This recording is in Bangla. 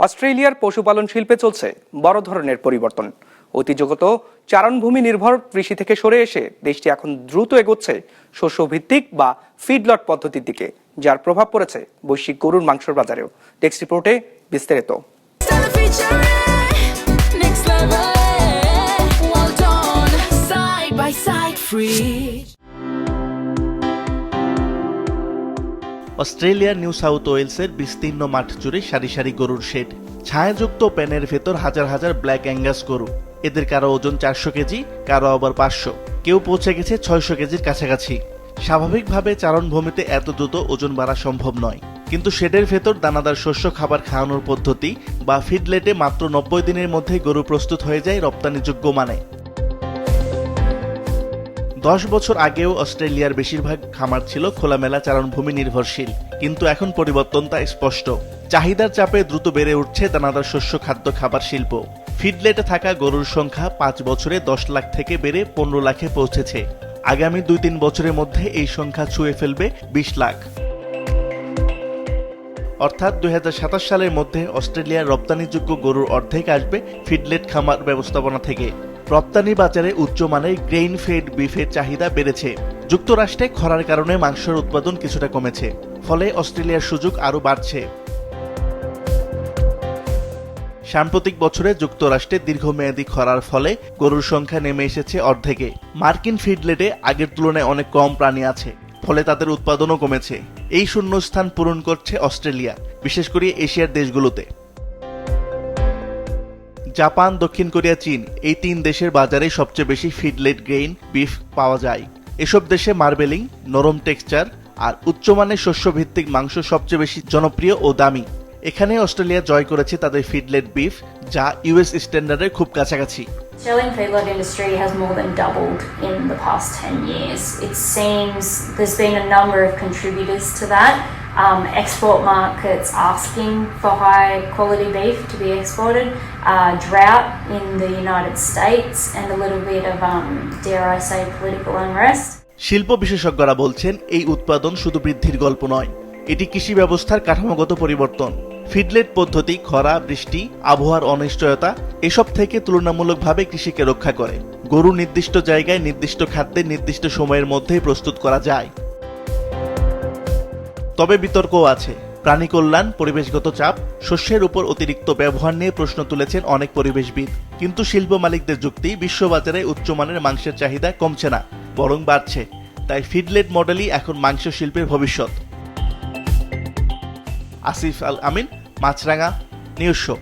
অস্ট্রেলিয়ার পশুপালন শিল্পে চলছে বড় ধরনের পরিবর্তন। ঐতিহ্যগত চারণভূমি নির্ভর কৃষি থেকে সরে এসে দেশটি এখন দ্রুত এগোচ্ছে শস্যভিত্তিক বা ফিডলট পদ্ধতির দিকে, যার প্রভাব পড়েছে বৈশ্বিক গরুর মাংসের বাজারেও। টেক্সট রিপোর্টে বিস্তারিত। অস্ট্রেলিয়ার নিউ সাউথ ওয়েলসের বিস্তীর্ণ মাঠ জুড়ে সারি সারি গরুর শেড, ছায়াযুক্ত প্যানের ভেতর হাজার হাজার ব্ল্যাক অ্যাঙ্গাস গরু। এদের কারো ওজন 400 কেজি, কারো আবার 500, কেউ পৌঁছে গেছে 600 কেজির কাছাকাছি। স্বাভাবিকভাবে চারণভূমিতে এত দ্রুত ওজন বাড়া সম্ভব নয়, কিন্তু শেডের ভেতর দানাদার শস্য খাবার খাওয়ানোর পদ্ধতি বা ফিডলেটে মাত্র 90 দিনের মধ্যে গরু প্রস্তুত হয়ে যায় রপ্তানিযোগ্য মানে। 10 বছর আগেও অস্ট্রেলিয়ার বেশিরভাগ খামার ছিল খোলামেলা চারণভূমি নির্ভরশীল, কিন্তু এখন পরিবর্তনটা স্পষ্ট। চাহিদার চাপে দ্রুত বেড়ে উঠছে দানাদার শস্য খাদ্য খাবার শিল্প। ফিডলেটে থাকা গরুর সংখ্যা 5 বছরে 10 লাখ থেকে বেড়ে 15 লাখে পৌঁছেছে। আগামী 2-3 বছরের মধ্যে এই সংখ্যা ছুঁয়ে ফেলবে 20 লাখ। অর্থাৎ 2027 সালের মধ্যে অস্ট্রেলিয়ার রপ্তানিযোগ্য গরুর অর্ধেক আসবে ফিডলেট খামার ব্যবস্থাপনা থেকে। রপ্তানি বাজারে উচ্চমানের গ্রেইন ফেড বিফের চাহিদা বেড়েছে। যুক্তরাষ্ট্রে খরার কারণে মাংসের উৎপাদন কিছুটা কমেছে, ফলে অস্ট্রেলিয়ার সুযোগ আরও বাড়ছে। সাম্প্রতিক বছরে যুক্তরাষ্ট্রে দীর্ঘমেয়াদী খরার ফলে গরুর সংখ্যা নেমে এসেছে অর্ধেকে। মার্কিন ফিডলেটে আগের তুলনায় অনেক কম প্রাণী আছে, ফলে তাদের উৎপাদনও কমেছে। এই শূন্যস্থান পূরণ করছে অস্ট্রেলিয়া, বিশেষ করে এশিয়ার দেশগুলোতে। জাপান, দক্ষিণ কোরিয়া, চীন, এই 3 দেশের বাজারে সবচেয়ে বেশি ফিডলেট গ্রেইন বিফ পাওয়া যায়। এসব দেশে মার্বেলিং, নরম টেক্সচার আর উচ্চমানের শস্যভিত্তিক মাংস সবচেয়ে বেশি জনপ্রিয় ও দামি। এখানে অস্ট্রেলিয়া জয় করেছে তাদের ফিডলেট বিফ, যা ইউএস স্ট্যান্ডার্ডের খুব কাছাকাছি। Australian feedlot industry has more than doubled in the past 10 years. It seems there's been a number of contributors to that. Export markets asking for high quality beef to be exported, drought in the United States, and a little bit of, dare I say, political unrest. শিল্প বিশেষজ্ঞরা বলছেন এই উৎপাদন শুধু বৃদ্ধির গল্প নয়, এটি কৃষি ব্যবস্থার কাঠামোগত পরিবর্তন। ফিডলেট পদ্ধতি খরা, বৃষ্টি, আবহাওয়ার অনিশ্চয়তা এসব থেকে তুলনামূলকভাবে কৃষিকে রক্ষা করে। গরু নির্দিষ্ট জায়গায় নির্দিষ্ট খাদ্যে নির্দিষ্ট সময়ের মধ্যেই প্রস্তুত করা যায়। তবে বিতর্কও আছে। প্রাণী কল্যাণ, পরিবেশগত চাপ, শস্যের উপর অতিরিক্ত ব্যবহার নিয়ে প্রশ্ন তুলেছেন অনেক পরিবেশবিদ। কিন্তু শিল্প মালিকদের যুক্তি, বিশ্ববাজারে উচ্চমানের মাংসের চাহিদা কমছে না, বরং বাড়ছে। তাই ফিডলেট মডেলই এখন মাংস শিল্পের ভবিষ্যৎ। আসিফ আল আমিন, মাছরাঙা, নিউজ শো।